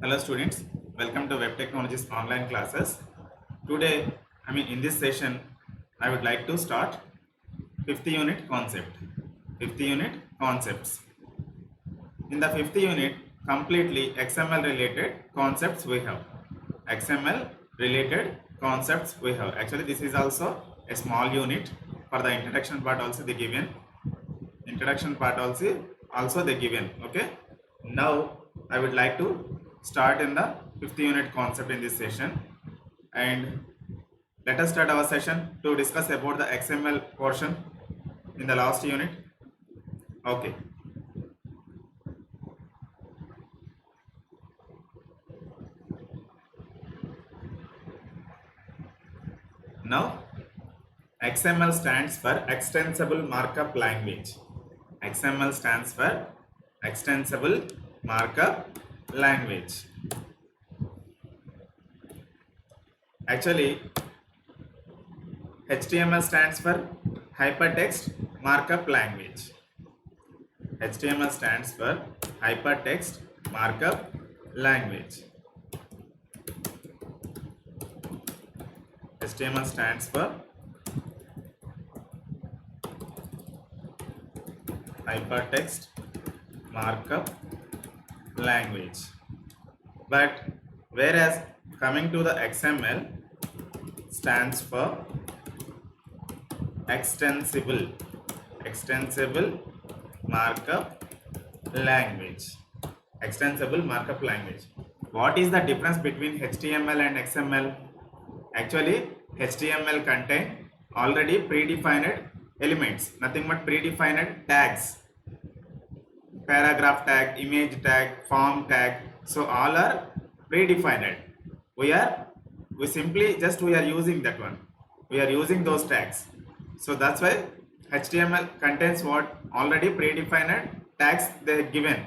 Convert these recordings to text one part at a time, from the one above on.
Hello students, welcome to Web Technologies online classes. Today, in this session, I would like to start 5th unit concept. 5th unit concepts. In the 5th unit, completely XML related concepts we have. XML related concepts we have. Actually, this is also a small unit. For the introduction part also they given. Introduction part also they given. Okay. Now I would like to start in the 5th unit concept in this session, and let us start our session to discuss about the XML portion in the last unit. Okay. Now XML stands for Extensible Markup Language. XML stands for Extensible Markup Language. Actually, HTML stands for Hypertext Markup Language. HTML stands for Hypertext Markup Language. HTML stands for Hypertext Markup Language. But whereas coming to the XML stands for Extensible Markup Language. Extensible Markup Language. What is the difference between HTML and XML? Actually, HTML contain already predefined elements, nothing but predefined tags, paragraph tag, image tag, form tag. So all are predefined. We are using that one. We are using those tags. So that's why HTML contains what already predefined tags they are given.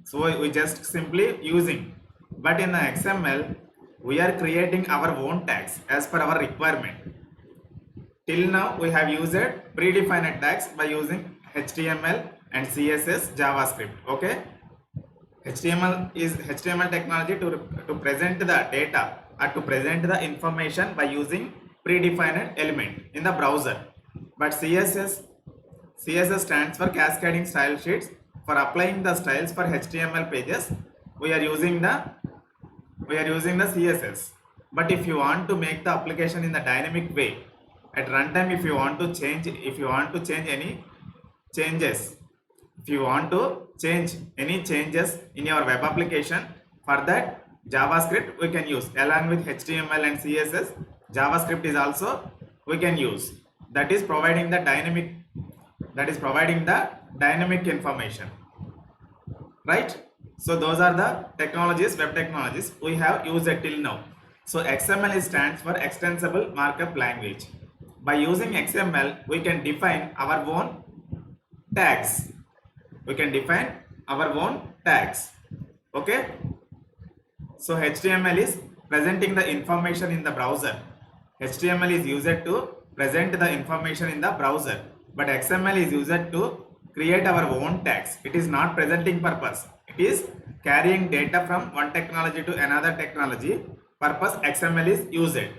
So we just simply using. But in the XML, we are creating our own tags as per our requirement. Till now, we have used predefined tags by using HTML and CSS, JavaScript. Okay. HTML is HTML technology to present the data or to present the information by using predefined element in the browser. But CSS stands for Cascading Style Sheets. For applying the styles for HTML pages, we are using the CSS. But if you want to make the application in the dynamic way, at runtime, if you want to change any changes, if you want to change any changes in your web application, for that JavaScript we can use along with HTML and CSS. JavaScript is also we can use. That is providing the dynamic information, right? So those are the technologies, web technologies we have used till now. So XML stands for Extensible Markup Language. By using XML, we can define our own tags. Okay. So HTML is presenting the information in the browser. HTML is used to present the information in the browser, but XML is used to create our own tags. It is not presenting purpose. It is carrying data from one technology to another technology purpose. XML is used,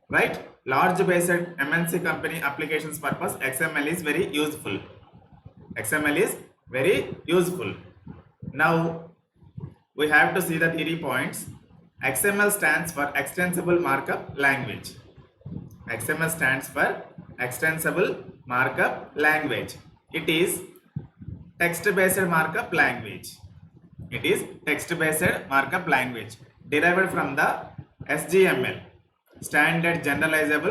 right? Large based MNC company applications purpose, XML is very useful. Now we have to see the theory points. XML stands for Extensible Markup Language. XML stands for Extensible Markup Language. It is text-based markup language. Derived from the SGML, Standard Generalized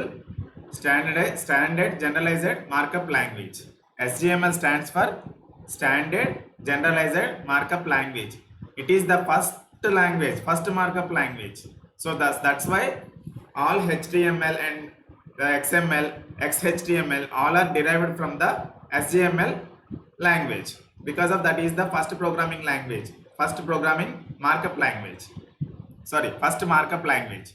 Markup Language. SGML stands for Standard Generalized Markup Language. It is the first markup language. So that's why all HTML and the XML, XHTML all are derived from the SGML language. Because of that is the first markup language.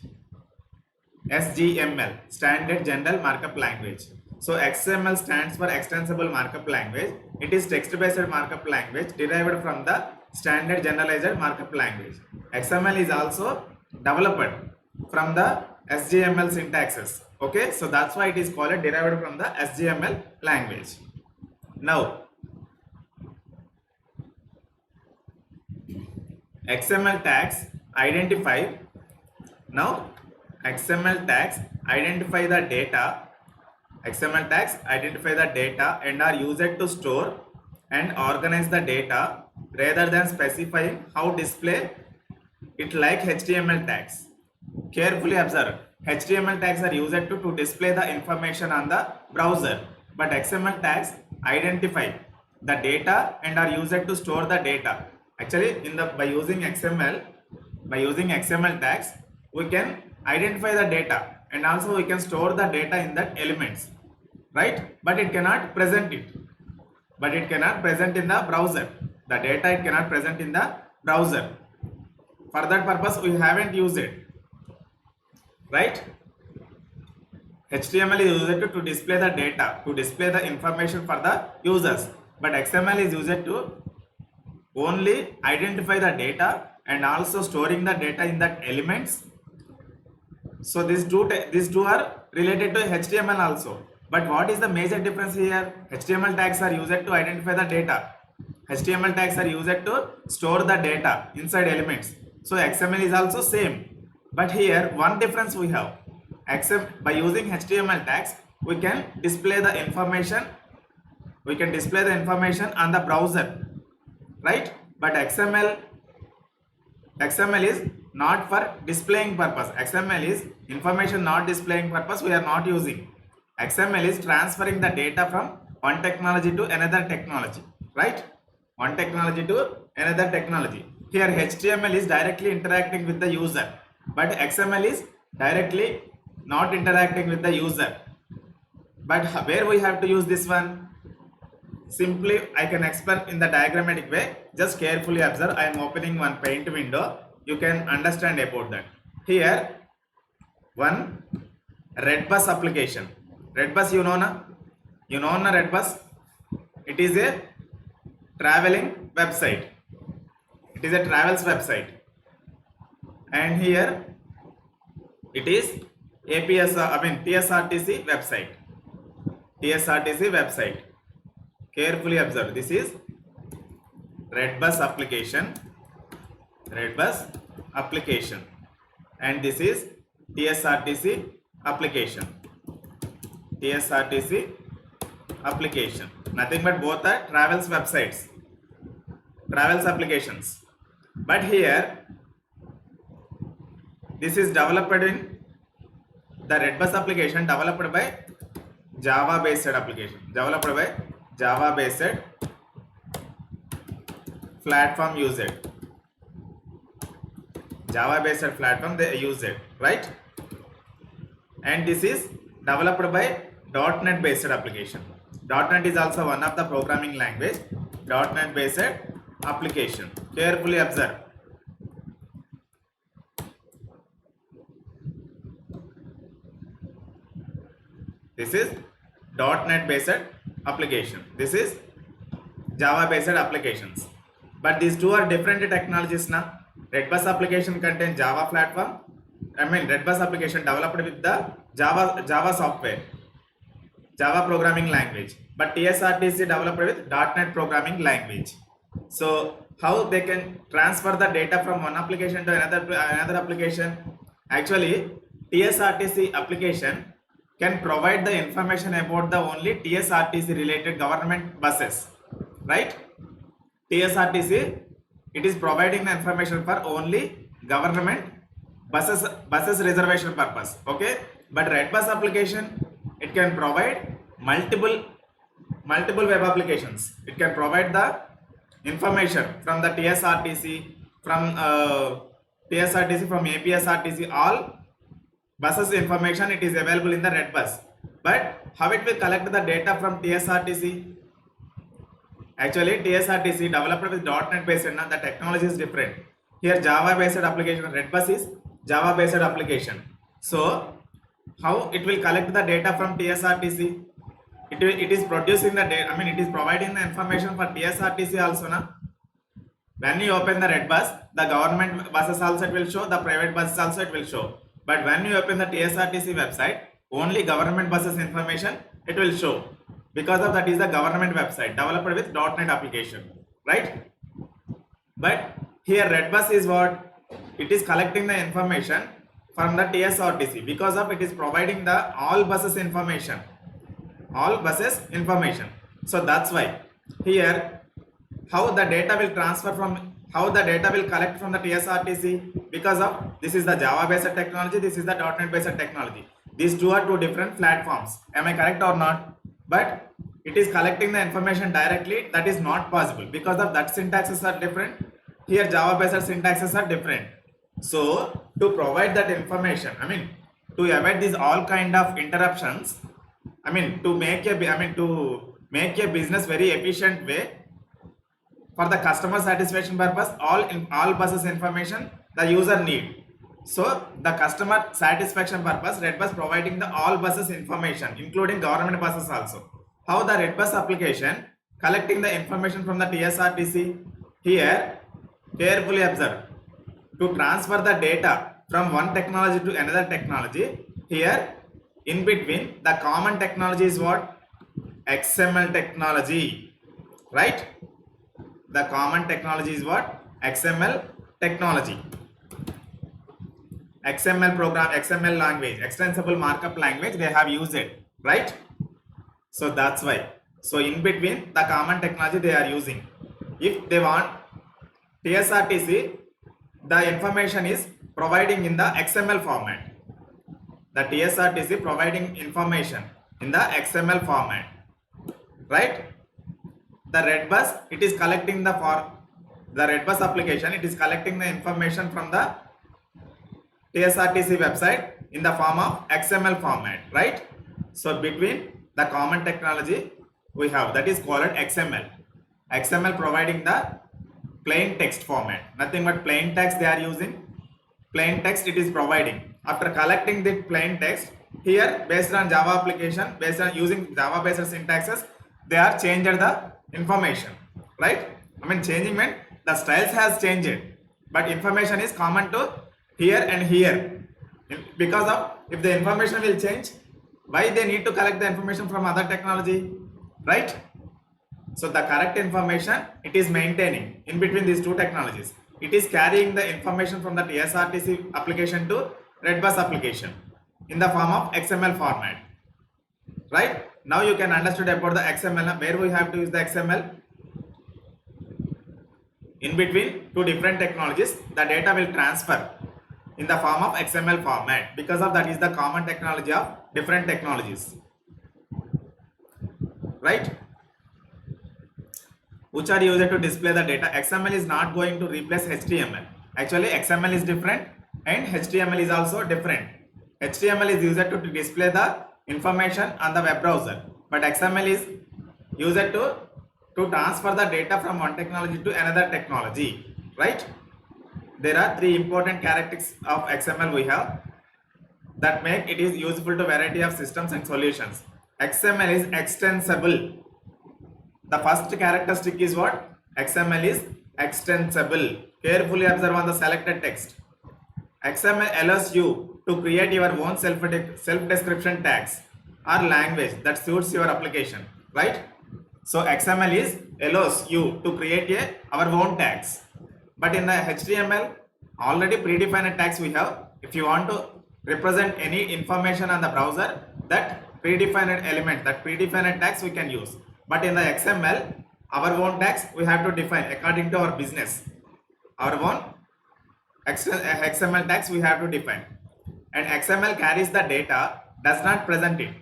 SGML, Standard General Markup Language. So XML stands for Extensible Markup Language. It is text-based markup language derived from the standard generalized markup language. XML is also developed from the SGML syntaxes. Okay, so that's why it is called derived from the SGML language. Now, XML tags identify. Now, XML tags identify the data. XML tags identify the data and are used to store and organize the data rather than specifying how display it like HTML tags. Carefully observe. HTML tags are used to display the information on the browser, but XML tags identify the data and are used to store the data. Actually, by using XML tags, we can identify the data and also we can store the data in that elements, right? But it cannot present it. But it cannot present in the browser. The data it cannot present in the browser. For that purpose, we haven't used it, right? HTML is used to display the data, to display the information for the users, but XML is used to only identify the data and also storing the data in that elements. So these two are related to HTML also. But what is the major difference here? HTML tags are used to identify the data. HTML tags are used to store the data inside elements. So XML is also same. But here one difference we have. By using HTML tags, we can display the information. We can display the information on the browser, right? But XML is not for displaying purpose. XML is information not displaying purpose. We are not using. XML is transferring the data from one technology to another technology, right? One technology to another technology. Here HTML is directly interacting with the user, but XML is directly not interacting with the user. But where we have to use this one? Simply I can explain in the diagrammatic way. Just carefully observe. I am opening one paint window. You can understand about that. Here one Redbus application. Redbus you know na? You know na Redbus? It is a traveling website. It is a travels website. And here it is TSRTC website. TSRTC website. Carefully observe. This is Redbus application. Redbus application. And this is TSRTC application. TSRTC application. Nothing but both are travels websites. Travels applications. But here this is developed in the Redbus application developed by Java based application. Developed by Java based platform used. Java based platform they use it, right? And this is developed by .NET based application. .NET is also one of the programming language. .NET based application. Carefully observe. This is .NET based application. This is Java based applications. But these two are different technologies now. Redbus application contains Java platform. Redbus application developed with the Java software, Java programming language. But TSRTC developed with .NET programming language. So how they can transfer the data from one application to another application? Actually, TSRTC application can provide the information about the only TSRTC related government buses, right? TSRTC, it is providing the information for only government buses reservation purpose, okay? But Redbus application, it can provide multiple web applications. It can provide the information from the TSRTC, from APSRTC, all buses information it is available in the Redbus. But how it will collect the data from TSRTC? Actually, TSRTC developed with .NET based, the technology is different. Here Java based application, Redbus is Java based application. So how it will collect the data from TSRTC? It is producing the data, it is providing the information for TSRTC also na? When you open the red bus, the government buses also it will show, the private buses also it will show. But when you open the TSRTC website, only government buses information it will show. Because of that is the government website developed with .NET application, right? But here red bus is what? It is collecting the information from the TSRTC because of it is providing the all buses information. All buses information. So that's why here how the data will transfer from, how the data will collect from the TSRTC, because of this is the Java based technology, this is the .NET based technology. These two are two different platforms. Am I correct or not? But it is collecting the information directly, that is not possible because of that syntaxes are different. Here Java based syntaxes are different. So to provide that information, I mean to avoid these all kind of interruptions, I mean to make a business very efficient way, for the customer satisfaction purpose, all buses information the user need. So the customer satisfaction purpose, Redbus providing the all buses information, including government buses also. How the Redbus application collecting the information from the TSRTC? Here, carefully observe. To transfer the data from one technology to another technology, here in between the common technology is what? XML technology, right? The common technology is what? XML technology. XML program, XML language, extensible markup language they have used it, right? So that's why. So in between the common technology they are using. If they want TSRTC, the information is providing in the XML format. The TSRTC providing information in the XML format, right? The Redbus, it is collecting the Redbus application, it is collecting the information from the TSRTC website in the form of XML format, right? So between the common technology we have, that is called XML. XML providing the plain text format, nothing but plain text they are using. Plain text it is providing. After collecting the plain text, here based on Java application, based on using Java based syntaxes, they are changed the information, right? I mean changing meant the styles has changed, but information is common to here and here. Because of if the information will change, why they need to collect the information from other technology, right? So the correct information it is maintaining in between these two technologies. It is carrying the information from the TSRTC application to Redbus application in the form of XML format, right? Now you can understand about the XML, where we have to use the XML. In between two different technologies, the data will transfer in the form of XML format. Because of that is the common technology of different technologies, right? Which are used to display the data. XML is not going to replace HTML. Actually, XML is different and HTML is also different. HTML is used to display the information on the web browser, but XML is used to transfer the data from one technology to another technology, right? There are three important characteristics of XML we have that make it is useful to variety of systems and solutions. XML is extensible. The first characteristic is what? XML is extensible. Carefully observe on the selected text. XML allows you to create your own self-description tags or language that suits your application, right? So XML allows you to create our own tags. But in the HTML, already predefined tags we have. If you want to represent any information on the browser, that predefined element, that predefined tags we can use. But in the XML, our own tags we have to define according to our business. Our own XML tags we have to define. And XML carries the data, does not present it.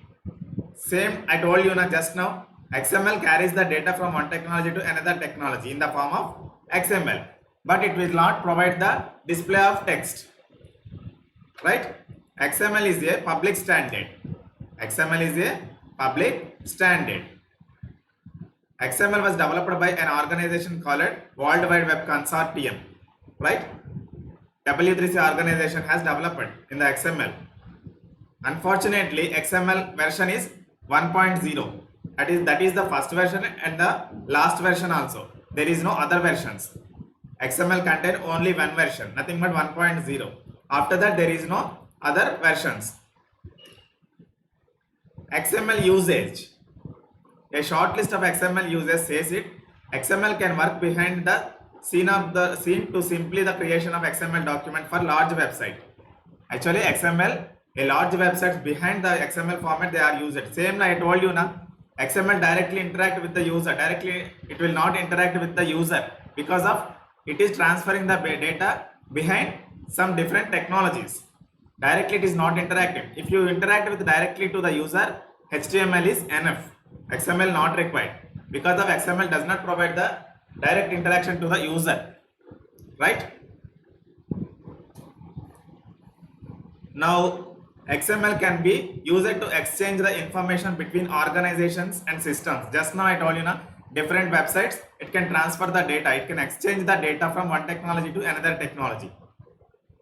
Same I told you just now, XML carries the data from one technology to another technology in the form of XML. But it will not provide the display of text, right? XML is a public standard. XML is a public standard. XML was developed by an organization called World Wide Web Consortium, right? W3C organization has developed in the XML. Unfortunately, XML version is 1.0. That is the first version and the last version also. There is no other versions. XML contain only one version, nothing but 1.0. After that, there is no other versions. XML usage. A short list of XML uses says it. XML can work behind the scene to simply the creation of XML document for large website. Actually, XML, a large website behind the XML format they are used. Same like I told you now, XML directly interact with the user. Directly, it will not interact with the user because of it is transferring the data behind some different technologies. Directly, it is not interactive. If you interact with directly to the user, HTML is enough. XML not required because of XML does not provide the direct interaction to the user, right? Now XML can be used to exchange the information between organizations and systems. Just now I told you now, different websites, it can transfer the data, it can exchange the data from one technology to another technology.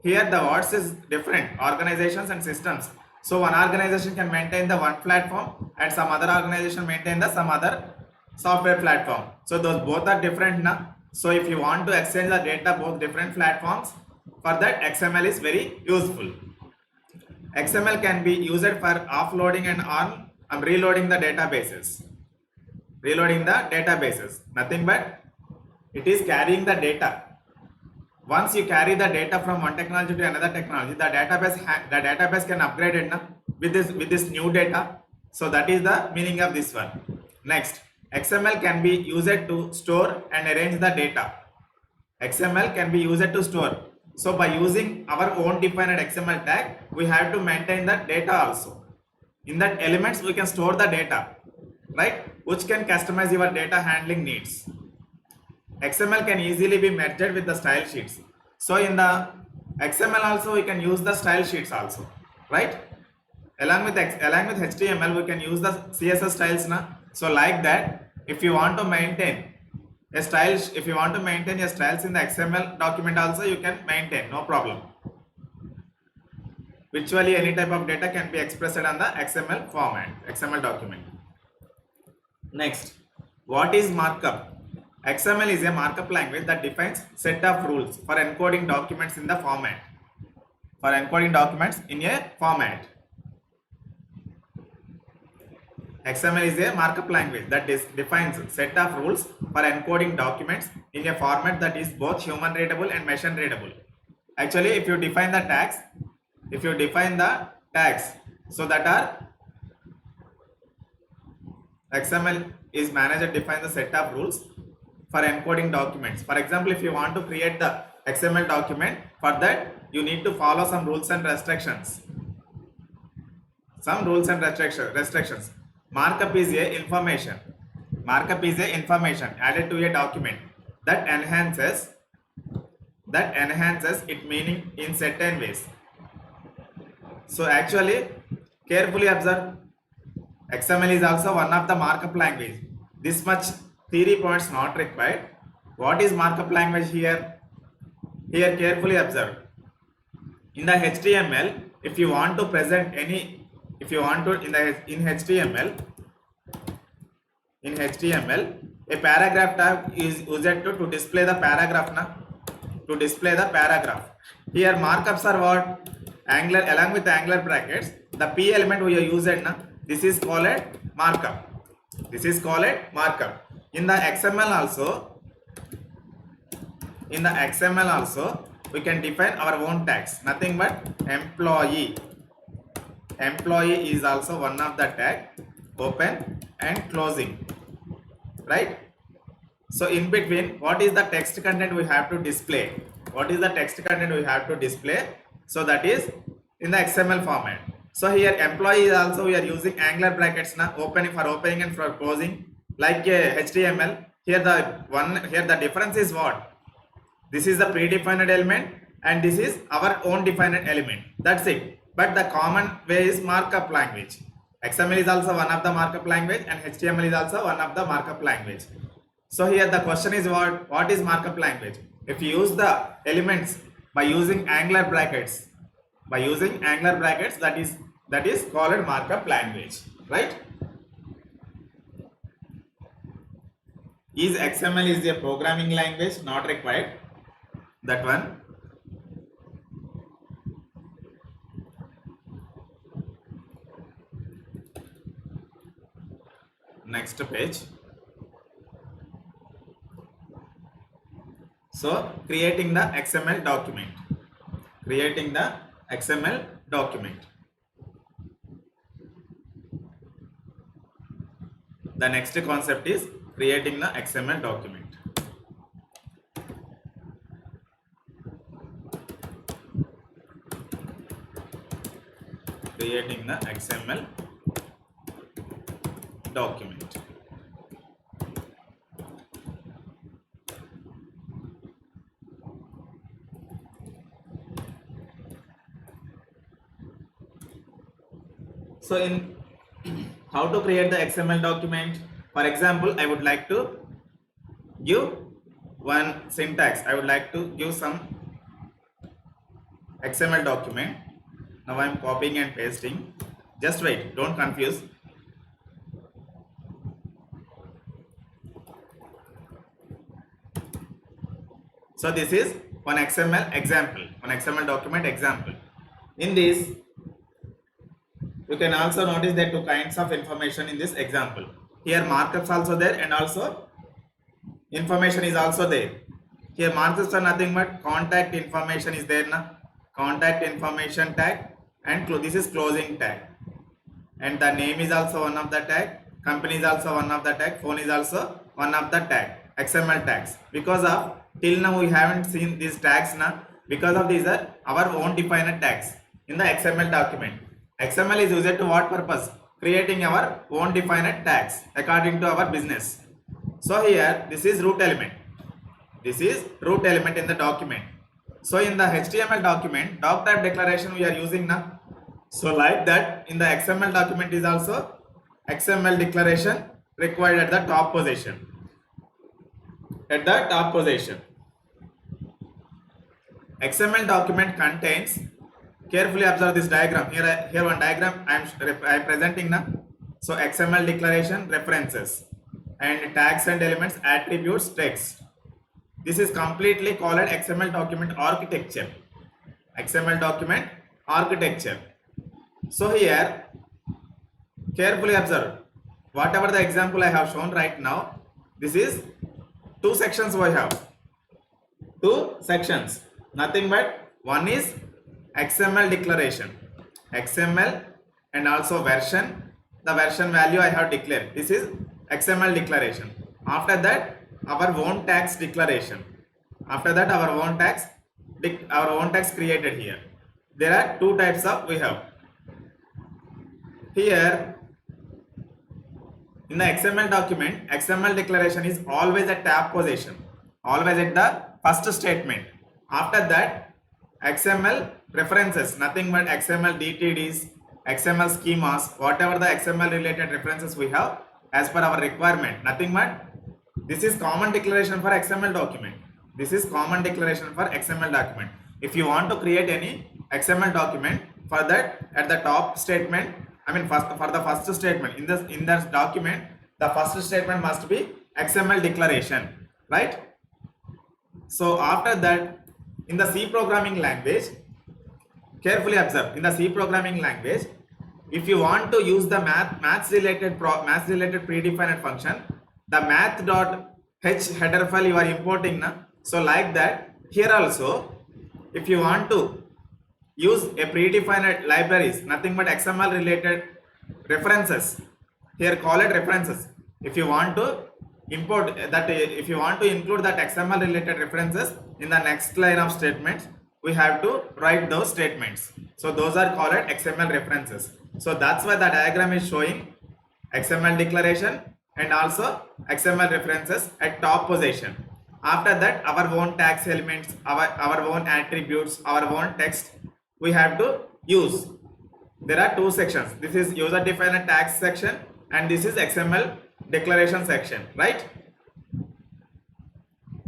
Here the words is different, organizations and systems. So one organization can maintain the one platform and some other organization maintain the some other software platform. So those both are different now. So if you want to exchange the data both different platforms, for that XML is very useful. XML can be used for offloading and on reloading the databases. Reloading the databases, nothing but it is carrying the data. Once you carry the data from one technology to another technology, the database can upgrade it with this new data. So that is the meaning of this one. Next, XML can be used to store and arrange the data. XML can be used to store. So by using our own defined XML tag, we have to maintain the data also. In that elements, we can store the data, right? Which can customize your data handling needs. XML can easily be merged with the style sheets. So in the XML also we can use the style sheets also, right? Along with HTML we can use the CSS styles now. So like that, if you want to maintain a style, if you want to maintain your styles in the XML document also, you can maintain, no problem. Virtually any type of data can be expressed on the XML format, XML document. Next, what is markup? XML is a markup language that defines set of rules for encoding documents in the format. For encoding documents in a format. XML is a markup language that defines set of rules for encoding documents in a format that is both human readable and machine readable. Actually, if you define the tags, so that are XML is managed to define the set of rules for encoding documents. For example, if you want to create the XML document, for that you need to follow some rules and restrictions. Restrictions. Markup is a information. Markup is a information added to a document that enhances its meaning in certain ways. So actually, carefully observe, XML is also one of the markup language. This much theory points not required. What is markup language here? Here carefully observe. In the HTML, if you want to present any, if you want to in HTML, a paragraph tag is used to display the paragraph to display the paragraph. Here markups are what? Angular, along with angular brackets, the P element we are using this is called markup. This is called markup. In the XML also, we can define our own tags. Nothing but employee. Employee is also one of the tag, open and closing, right? So in between, what is the text content we have to display? So that is in the XML format. So here employee is also we are using angular brackets opening and for closing like HTML. Here the difference is what? This is the predefined element and this is our own defined element. That's it. But the common way is markup language. XML is also one of the markup language and HTML is also one of the markup language. So here the question is what is markup language? If you use the elements by using angular brackets, that is called markup language, right? Is XML is a programming language? Not required. that one. Next page. So creating the XML document. Creating the XML document. The next concept is creating the XML document. Creating the XML document. So in how to create the XML document, for example, I would like to give one syntax. I would like to give some XML document. Now I am copying and pasting. Just wait, don't confuse. So this is one XML example, one XML document example. In this, you can also notice that two kinds of information in this example. Here markups also there and also information is also there. Here markups are nothing but contact information is there na, contact information tag, and this is closing tag, and the name is also one of the tag, company is also one of the tag, phone is also one of the tag, XML tags. Because of till now we haven't seen these tags na, because of these are our own defined tags in the XML document. XML is used to what purpose? Creating our own defined tags according to our business. So here this is root element. This is root element in the document. So in the HTML document, doc type declaration we are using now. So like that in the XML document is also XML declaration required at the top position. At the top position. XML document contains, carefully observe this diagram. Here one diagram I am presenting now. So XML declaration, references, and tags and elements, attributes, text. This is completely called XML document architecture. XML document architecture. So here, carefully observe. Whatever the example I have shown right now, this is two sections we have. Two sections. Nothing but one is XML declaration. XML and also version. The version value I have declared. This is XML declaration. After that, our own tags declaration. After that, our own tags created here. There are two types of we have. Here in the XML document, XML declaration is always at tab position, always at the first statement. After that, XML references, nothing but XML DTDs, XML schemas, whatever the XML related references we have as per our requirement, nothing but this is common declaration for XML document. This is common declaration for XML document. If you want to create any XML document, for that at the top statement, for the first statement in this document, the first statement must be XML declaration, right? So after that, in the C programming language, carefully observe, in the C programming language, if you want to use the maths related predefined function, the math.h header file you are importing na. So like that, here also, if you want to use a predefined libraries, nothing but XML related references, here call it references. If you want to import that, if you want to include that XML related references in the next line of statements, we have to write those statements. So those are called XML references. So that's why the diagram is showing XML declaration and also XML references at top position. After that, our own tags elements, our own attributes, our own text we have to use. There are two sections. This is user defined tags section and this is XML declaration section, right?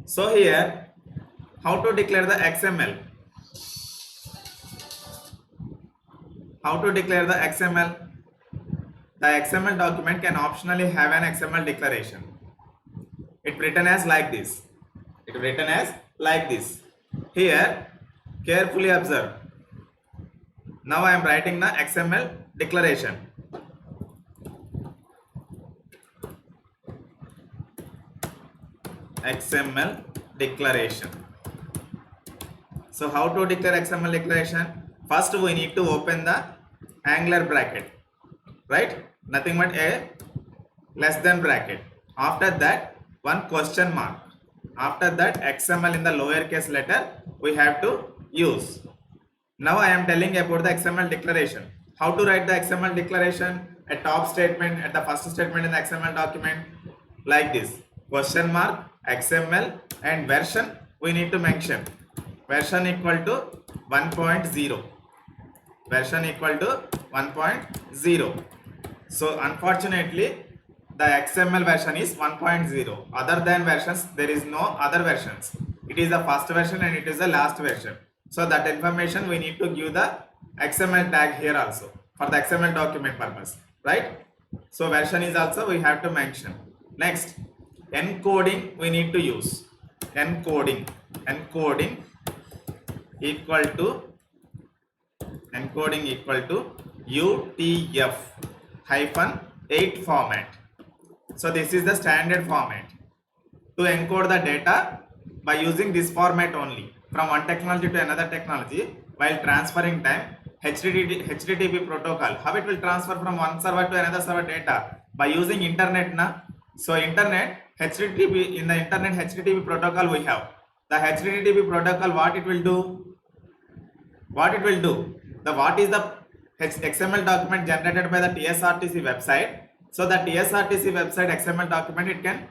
So here, how to declare the XML? How to declare the XML? The XML document can optionally have an XML declaration. It written as like this. It written as like this. Here carefully observe. Now I am writing the XML declaration. XML declaration. So how to declare XML declaration? First we need to open the angular bracket, right? Nothing but a less than bracket. After that one question mark. After that XML in the lowercase letter we have to use. Now I am telling about the XML declaration. How to write the XML declaration? A top statement at the first statement in the XML document like this. Question mark, XML and version we need to mention. Version equal to 1.0. Version equal to 1.0. So unfortunately the XML version is 1.0. Other than versions there is no other versions. It is the first version and it is the last version. So that information we need to give the XML tag here also for the XML document purpose, right? So version is also we have to mention. Next, encoding we need to use. Encoding equal to UTF-8 format. So this is the standard format to encode the data by using this format only from one technology to another technology while transferring time. HTTP protocol, how it will transfer from one server to another server data by using internet na. So internet HTTP, in the internet HTTP protocol we have. The HTTP protocol what it will do? What is the XML document generated by the TSRTC website. So the TSRTC website XML document it can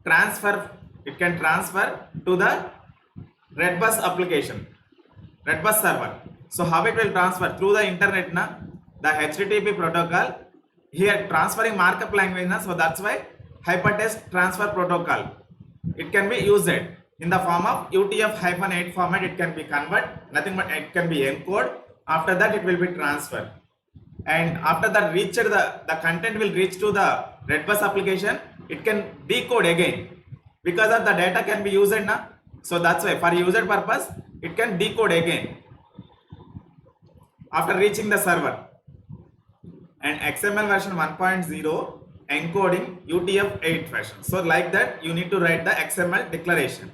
transfer to the Redbus application, Redbus server. So how it will transfer? Through the internet na, the HTTP protocol here transferring markup language na, so that's why hypertext transfer protocol it can be used in the form of UTF-8 format. It can be convert, nothing but it can be encode. After that it will be transferred, and after that reach the content will reach to the Redbus application. It can decode again because of the data can be used na. So that's why for user purpose it can decode again after reaching the server. And XML version 1.0 encoding UTF-8 version. So like that you need to write the XML declaration.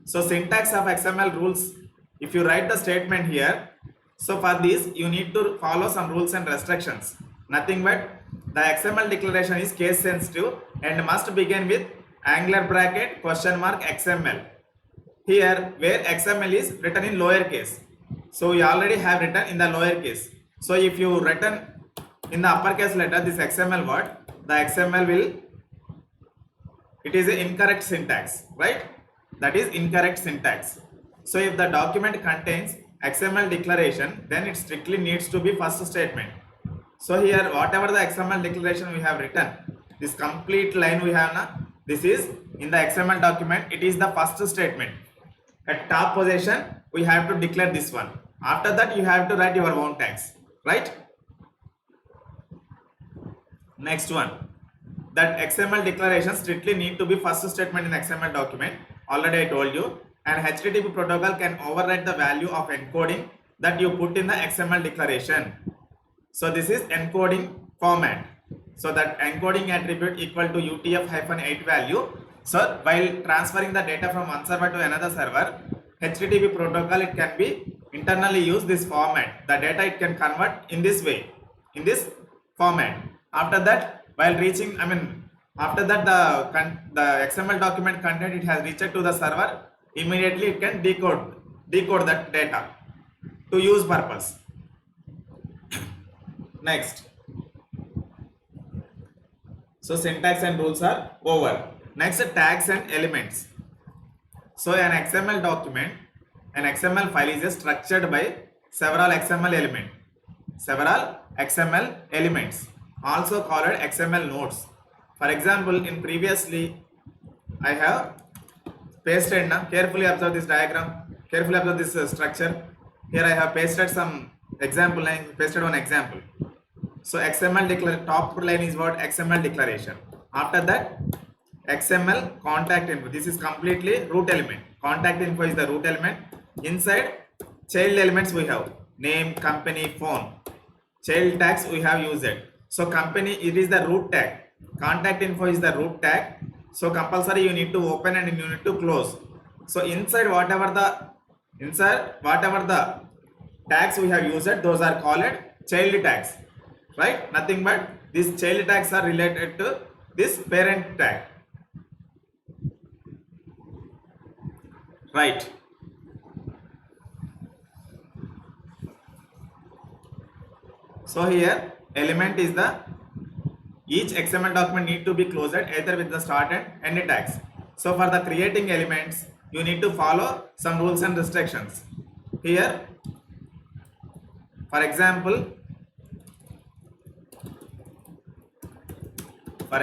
So syntax of XML rules, if you write the statement here, so for this you need to follow some rules and restrictions. Nothing but the XML declaration is case sensitive and must begin with angular bracket question mark XML. Here where XML is written in lowercase, so we already have written in the lowercase. So if you written in the uppercase letter this XML word, the XML will, it is an incorrect syntax, right? That is incorrect syntax. So if the document contains XML declaration, then it strictly needs to be first statement. So here whatever the XML declaration we have written, this complete line we have na, this is in the XML document, it is the first statement. At top position we have to declare this one. After that you have to write your own tags, right? Next one, that XML declaration strictly need to be first statement in XML document. Already I told you. And HTTP protocol can override the value of encoding that you put in the XML declaration. So this is encoding format. So that encoding attribute equal to UTF-8 value. So while transferring the data from one server to another server, HTTP protocol it can be internally use this format. The data it can convert in this way, in this format. After that, while reaching, after that the XML document content it has reached to the server, immediately it can decode that data to use purpose. Next, so syntax and rules are over. Next, tags and elements. So an XML document, an XML file is structured by several XML elements, also called XML nodes. For example, in previously I have pasted now. Carefully observe this diagram. Carefully observe this structure. Here I have pasted some example line. Pasted one example. So XML top line is what? XML declaration. After that, XML contact info. This is completely root element. Contact info is the root element. Inside child elements we have name, company, phone. Child tags we have used. So company, it is the root tag. Contact info is the root tag. So compulsory you need to open and you need to close. So inside whatever the tags we have used, those are called child tags, right? Nothing but these child tags are related to this parent tag, right? So here element is the each XML document need to be closed either with the start and end tags. So for the creating elements, you need to follow some rules and restrictions. Here, for example, for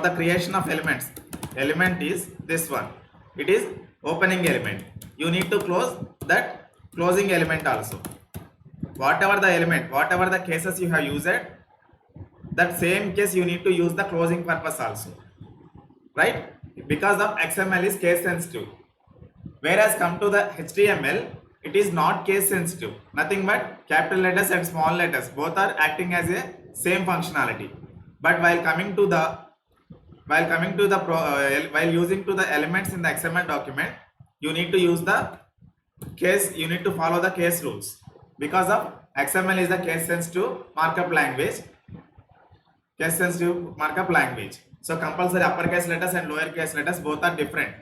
the creation of elements, element is this one. It is opening element. You need to close that closing element also. Whatever the element, whatever the cases you have used, that same case you need to use the closing purpose also, right? Because of XML is case sensitive, whereas come to the HTML, it is not case sensitive. Nothing but capital letters and small letters both are acting as a same functionality. But while using to the elements in the XML document, you need to use the case. You need to follow the case rules. Because of XML is the case sensitive markup language. So compulsory uppercase letters and lowercase letters both are different,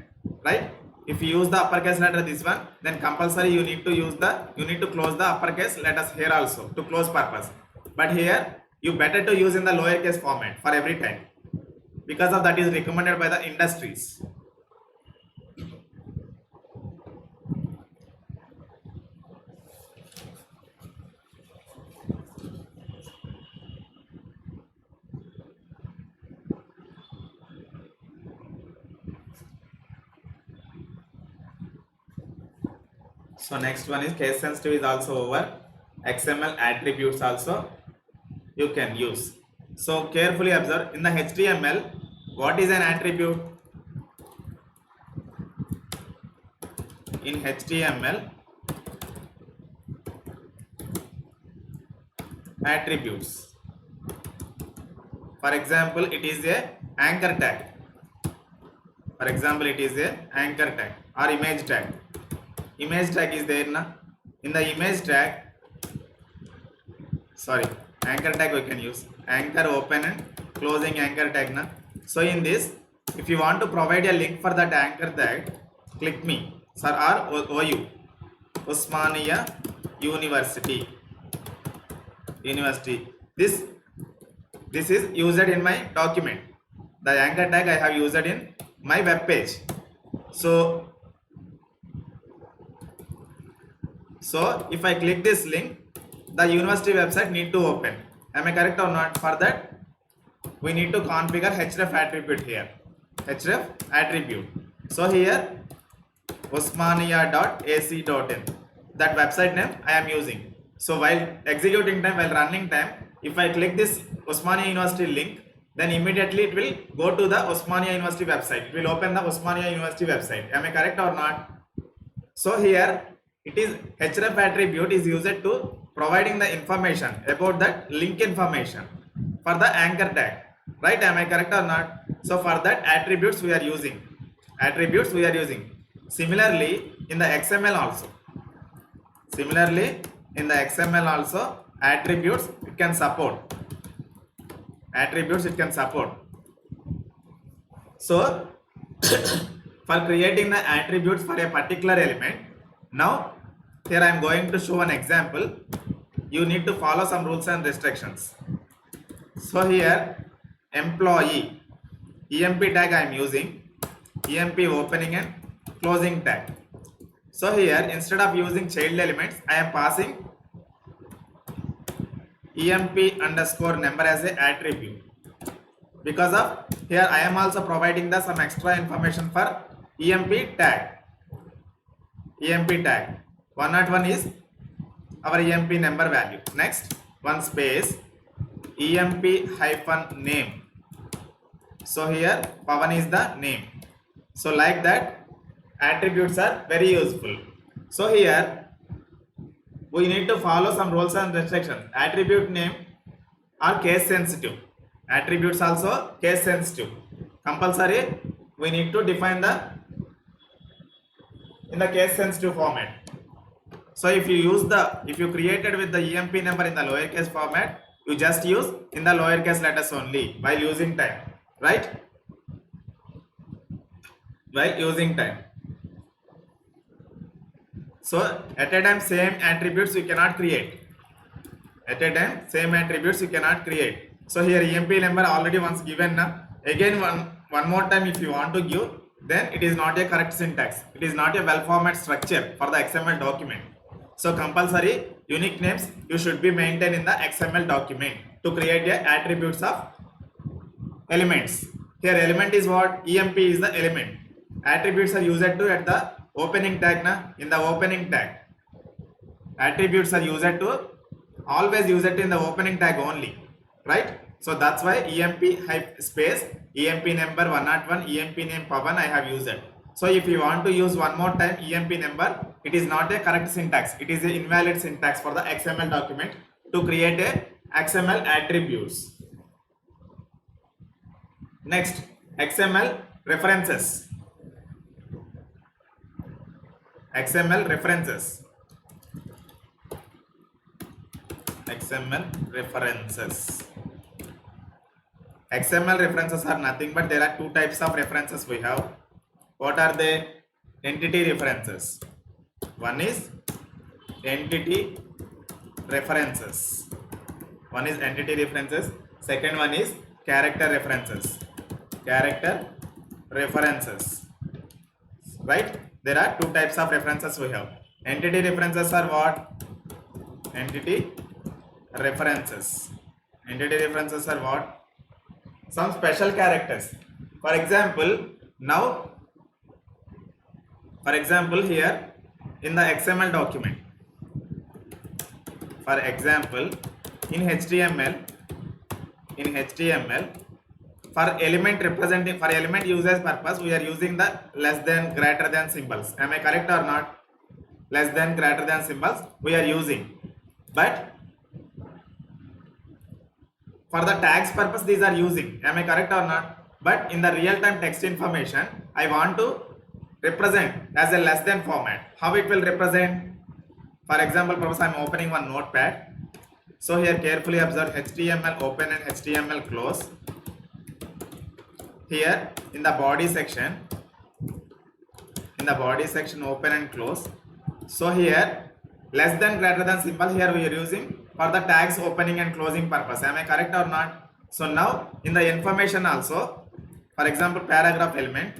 right? If you use the uppercase letter this one, then compulsory you need to close the uppercase letters here also to close purpose. But here you better to use in the lowercase format for every time, because of that is recommended by the industries. So next one is case sensitive is also over. XML attributes also you can use. So carefully observe in the HTML, what is an attribute? In HTML, attributes. For example, it is a anchor tag. For example, it is a anchor tag or image tag. Image tag is there na? In the image tag, anchor tag we can use anchor open and closing anchor tag na. So in this, if you want to provide a link for that anchor tag, click me sir or OU Osmania University. This is used in my document. The anchor tag I have used in my web page. So if I click this link, the university website need to open. Am I correct or not? For that, we need to configure href attribute here. Href attribute. So here, osmania.ac.in. That website name I am using. So while executing time, while running time, if I click this Osmania University link, then immediately it will go to the Osmania University website. It will open the Osmania University website. Am I correct or not? So here, it is href attribute is used to providing the information about that link information for the anchor tag, right? Am I correct or not? So for that attributes we are using. Similarly in the XML also, attributes it can support. So for creating the attributes for a particular element, now here I am going to show an example. You need to follow some rules and restrictions. So here employee emp tag I am using, emp opening and closing tag. So here instead of using child elements, I am passing emp underscore number as a attribute. Because of here I am also providing the some extra information for emp tag. 101 is our emp number value. Next, one space emp hyphen name. So here Pavan is the name. So like that attributes are very useful. So here we need to follow some rules and restrictions. Attribute name are case sensitive. Attributes also case sensitive. Compulsory we need to define the in the case sensitive format. So if you created with the EMP number in the lowercase format, you just use in the lowercase letters only while using time, right? While using time. So at a time same attributes you cannot create. At a time same attributes you cannot create. So here EMP number already once given na. Again one more time if you want to give, then it is not a correct syntax. It is not a well format structure for the XML document. So compulsory unique names you should be maintained in the XML document to create a attributes of elements. Here element is what? EMP is the element. Attributes are used to at the opening tag na. In the opening tag attributes are used to always use it in the opening tag only, right? So that's why EMP space EMP number 101 EMP name Pavan I have used it. So if you want to use one more time EMP number, it is not a correct syntax. It is an invalid syntax for the XML document to create a XML attributes. Next, XML references. XML references. XML references. XML references are nothing but there are two types of references we have. What are they? Entity references. One is entity references. One is entity references. Second one is character references. Character references. Right? There are two types of references we have. Entity references are what? Entity references. Entity references are what? Some special characters. For example, here in the XML document, for example in HTML, for element representing, for element users purpose, we are using the less than, greater than symbols. Am I correct or not? Less than, greater than symbols we are using, but for the tags purpose these are using. Am I correct or not? But in the real time text information I want to represent as a less than format. How it will represent? For example purpose I am opening one notepad. So here carefully observe HTML open and HTML close. Here in the body section open and close. So here less than, greater than symbol here we are using for the tags opening and closing purpose. Am I correct or not? So now in the information also, for example paragraph element,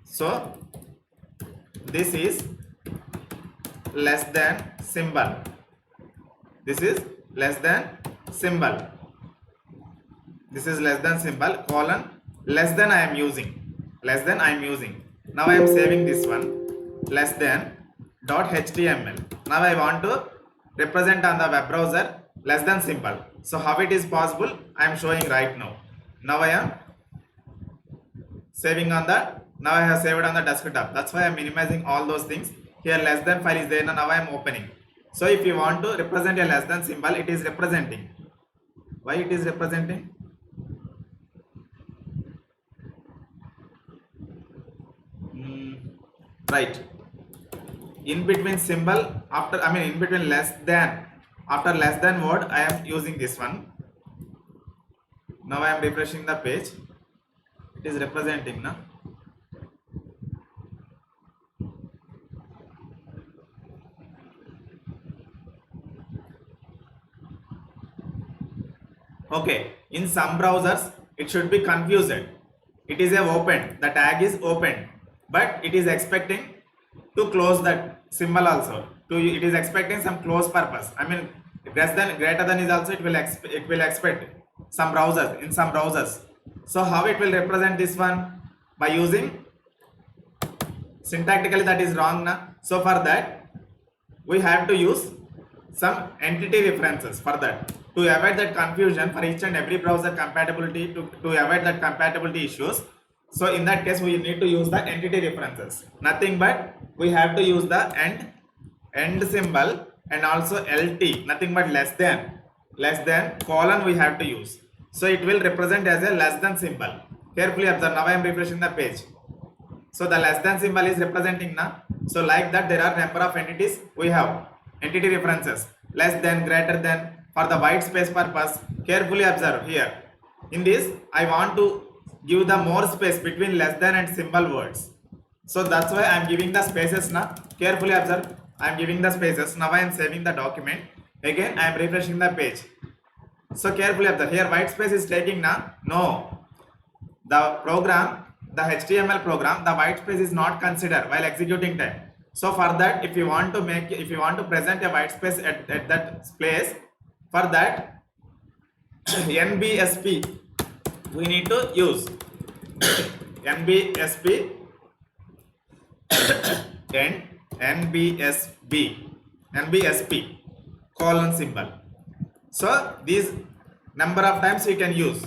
so this is less than symbol. This is less than symbol. This is less than symbol colon less than I am using. Less than I am using. Now I am saving this one less than dot HTML. Now I want to represent on the web browser less than symbol. So how it is possible? I am showing right now. Now I am saving on the, now I have saved on the desktop. That's why I am minimizing all those things. Here less than file is there, now I am opening. So if you want to represent a less than symbol, it is representing. Why it is representing? Right. In between symbol, in between less than, after less than word I am using this one. Now I am refreshing the page. It is representing now. Okay, in some browsers it should be confused. It is a open, the tag is open, but it is expecting to close that symbol also. It is expecting some close purpose. Less than, greater than is also it will expect some browsers, in some browsers. So how it will represent this one? By using syntactically that is wrong na. So for that we have to use some entity references for that. to avoid that confusion for each and every browser compatibility, to avoid that compatibility issues. So in that case, we need to use the entity references. Nothing but we have to use the end symbol, and also LT, nothing but less than colon we have to use. So it will represent as a less than symbol. Carefully observe. Now I am refreshing the page. So the less than symbol is representing now. So like that, there are number of entities we have. Entity references, less than, greater than, for the white space purpose. Carefully observe here. In this, I want to give the more space between less than and symbol words. So that's why I am giving the spaces now. Carefully observe. I am giving the spaces. Now I am saving the document. Again, I am refreshing the page. So carefully observe. Here white space is taking now. No. The program, the HTML program, the white space is not considered while executing time. So for that, if you want to present a white space at that place, for that NBSP we need to use NBSP and NBSP colon symbol. So these number of times you can use.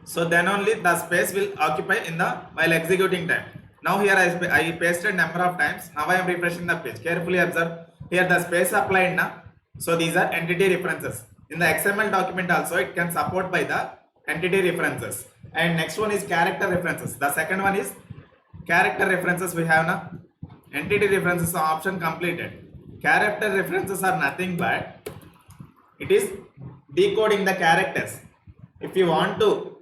So then only the space will occupy in the while executing time. Now here I pasted number of times. Now I am refreshing the page. Carefully observe. Here the space applied now. So these are entity references. In the XML document also it can support by the entity references. And next one is character references. The second one is character references we have now. Entity references option completed. Character references are nothing but it is decoding the characters. If you want to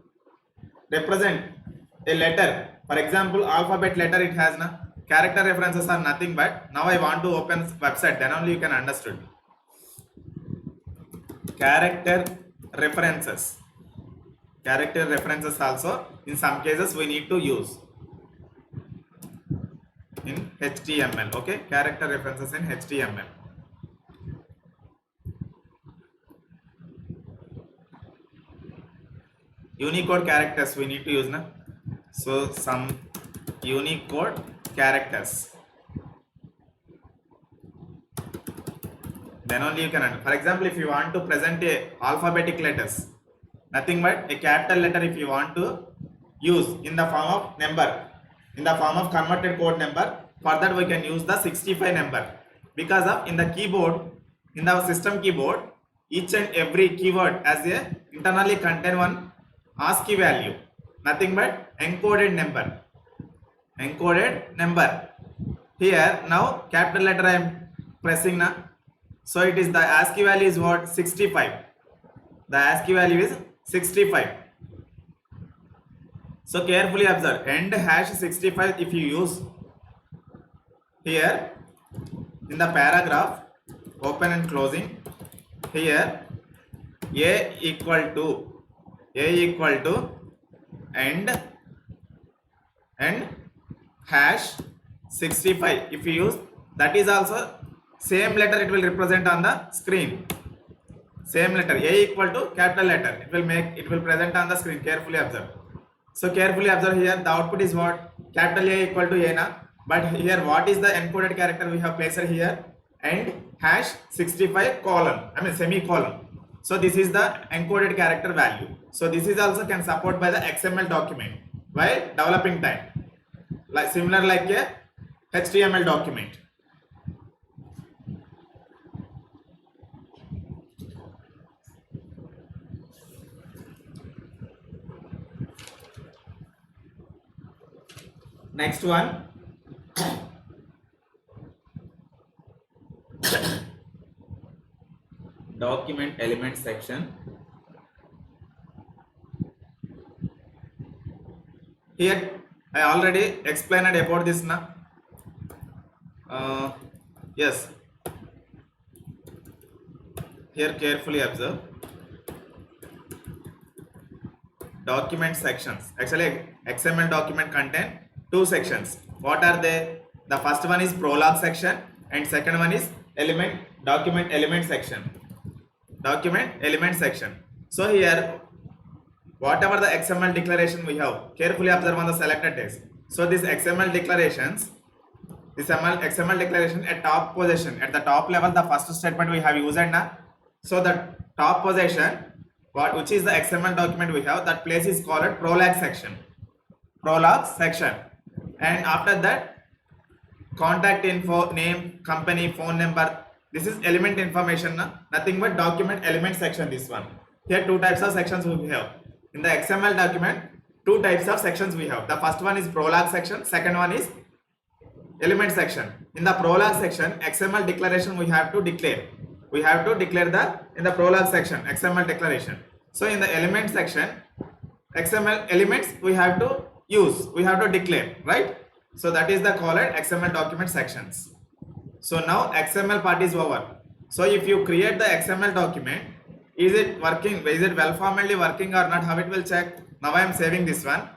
represent a letter, for example alphabet letter it has na, character references are nothing but, now I want to open website, then only you can understand. Character references also in some cases we need to use in HTML. Okay, character references in HTML. Unicode characters we need to use now. So some Unicode characters, then only you can. For example, if you want to present a alphabetic letters, nothing but a capital letter if you want to use in the form of number, in the form of converted code number, for that we can use the 65 number, because of in the keyboard, in the system keyboard, each and every keyword as a internally contain one ASCII value, nothing but encoded number. Here now capital letter I am pressing now, so it is the ASCII value is what? 65. The ASCII value is 65. So carefully observe, end hash 65 if you use here in the paragraph, open and closing, here a equal to and hash 65 if you use, that is also same letter it will represent on the screen. Same letter, a equal to capital letter, it will present on the screen. Carefully observe. So carefully observe here, the output is what? Capital A equal to A now. But here what is the encoded character we have placed here? And hash 65 colon, semicolon. So this is the encoded character value. So this is also can support by the XML document while developing time, like similar like a HTML document. Next one, document element section. Here I already explained about this now. Yes, here carefully observe. Document sections. Actually XML document contain two sections. What are they? The first one is prologue section and second one is document element section. So here whatever the XML declaration we have, carefully observe on the selected text. So this XML declaration at top position, at the top level, the first statement we have used now. So the top position, which is the XML document we have, that place is called prologue section. Prologue section. And after that, contact info, name, company, phone number. This is element information, nothing but document element section. This one. Here two types of sections we have. In the XML document, two types of sections we have. The first one is prologue section, second one is element section. In the prologue section, XML declaration we have to declare. We have to declare in the prologue section XML declaration. So in the element section, XML elements we have to use, we have to declare, right? So that is the called XML document sections. So now XML part is over. So if you create the XML document, is it working? Is it well formatly working or not? How it will check? Now I am saving this one.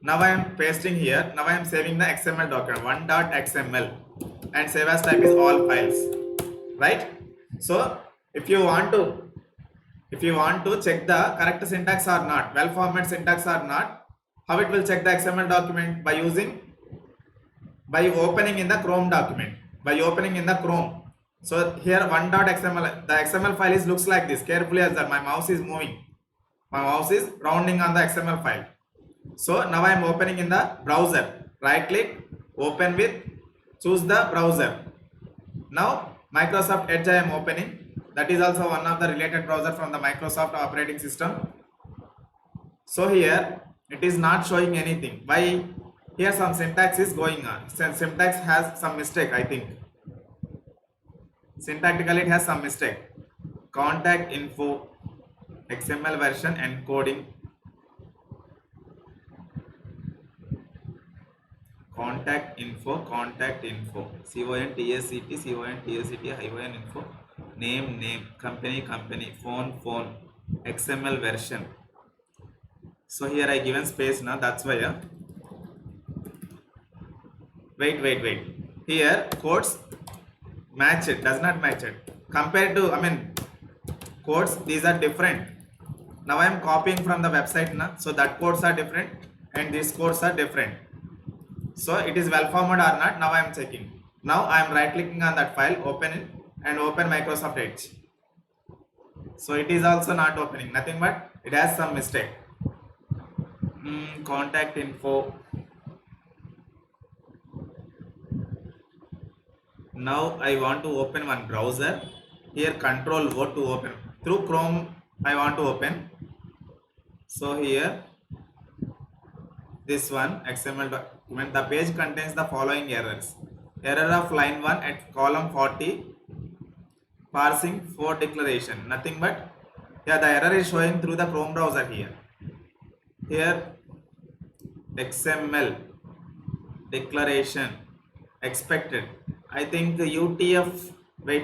Now I am pasting here. Now I am saving the XML document one.xml and save as type is all files. Right? So if you want to check the correct syntax or not, well format syntax or not, how it will check the XML document? By opening in the Chrome document, by opening in the Chrome. So here one.xml, the XML file looks like this. Carefully observe, my mouse is moving, my mouse is rounding on the XML file. So now I am opening in the browser. Right click, open with, choose the browser. Now Microsoft Edge I am opening. That is also one of the related browser from the Microsoft operating system. So here it is not showing anything. Why? Here some syntax is going on. Syntax has some mistake, I think. Syntactically it has some mistake. Contact info, XML version encoding. Contact info, CONTACT, info, name, company, phone, XML version. So here I given space now, that's why. Wait. Here codes match it, does not match it. Compared to, codes, these are different. Now I am copying from the website now, so that codes are different and these codes are different. So it is well formatted or not, now I am checking. Now I am right clicking on that file, open it and open Microsoft Edge. So it is also not opening, nothing but it has some mistake. Contact info. Now I want to open one browser. Here Control O to open. Through Chrome I want to open. So here this one XML document, the page contains the following errors. Error of line 1 at column 40, parsing for declaration, nothing but the error is showing through the Chrome browser here. Here XML declaration expected, I think UTF, wait.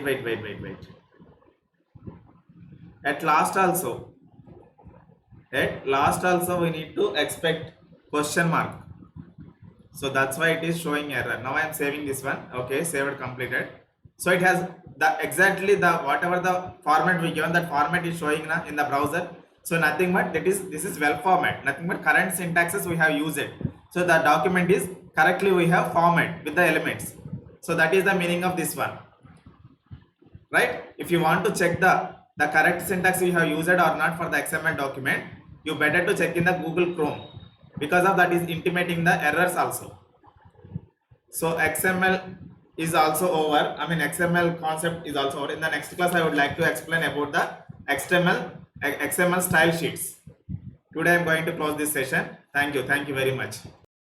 At last also we need to expect question mark. So that's why it is showing error. Now I am saving this one. Okay, saved, completed. So it has exactly whatever the format we given, that format is showing in the browser. So nothing but this is well format, nothing but current syntaxes we have used it. So the document is correctly we have format with the elements. So that is the meaning of this one, right? If you want to check the correct syntax you have used or not for the XML document, you better to check in the Google Chrome, because of that is intimating the errors also. So XML is also over. XML concept is also over. In the next class I would like to explain about the XML style sheets. Today I am going to close this session. Thank you very much.